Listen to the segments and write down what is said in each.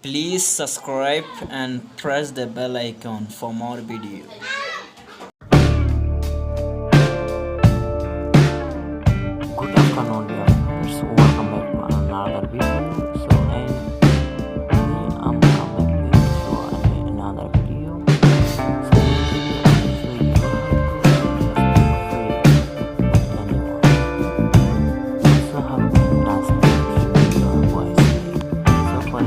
Please subscribe and press the bell icon for more videos. Good afternoon, dear friends. Welcome back to another video. I'm coming with another video. So in this video, I will show you how to just speak free with anyone. Also, how to translate your voice. So for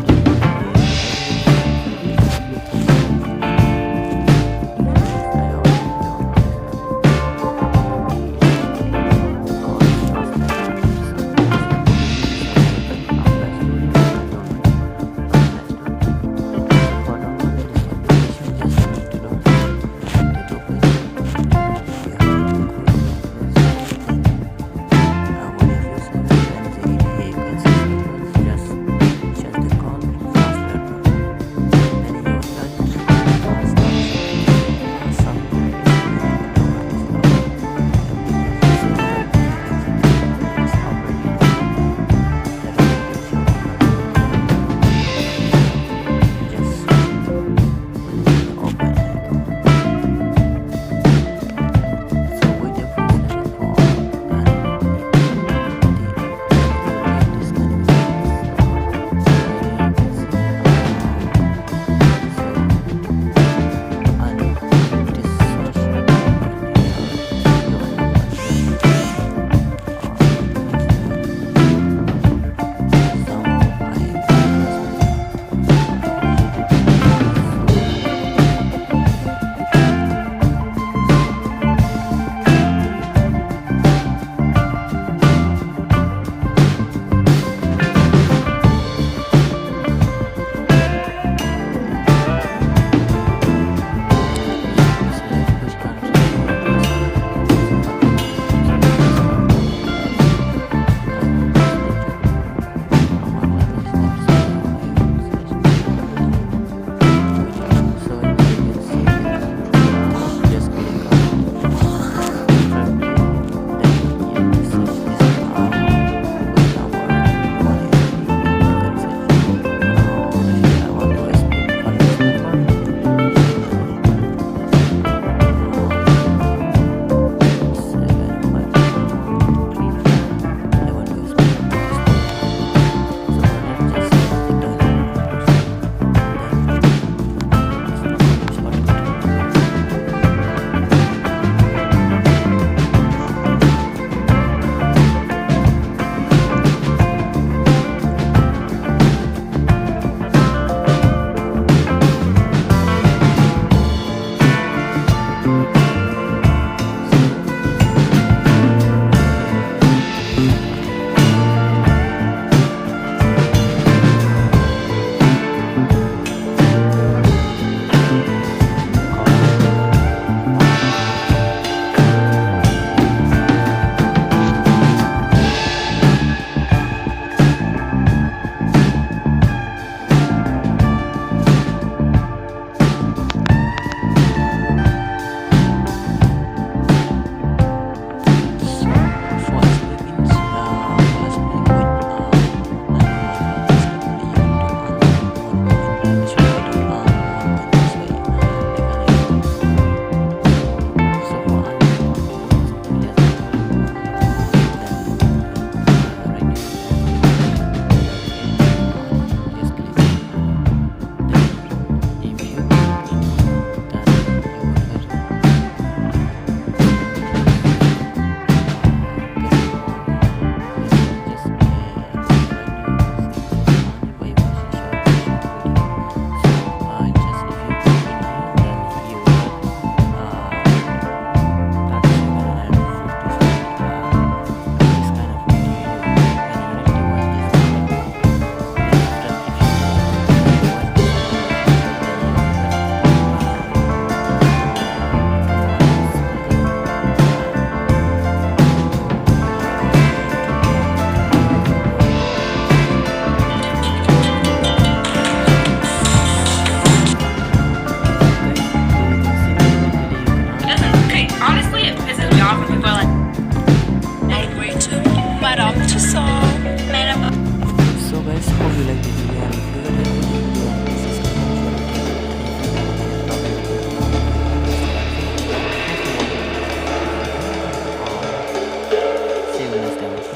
So guys, hope you like this video, and if you like this video,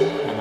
and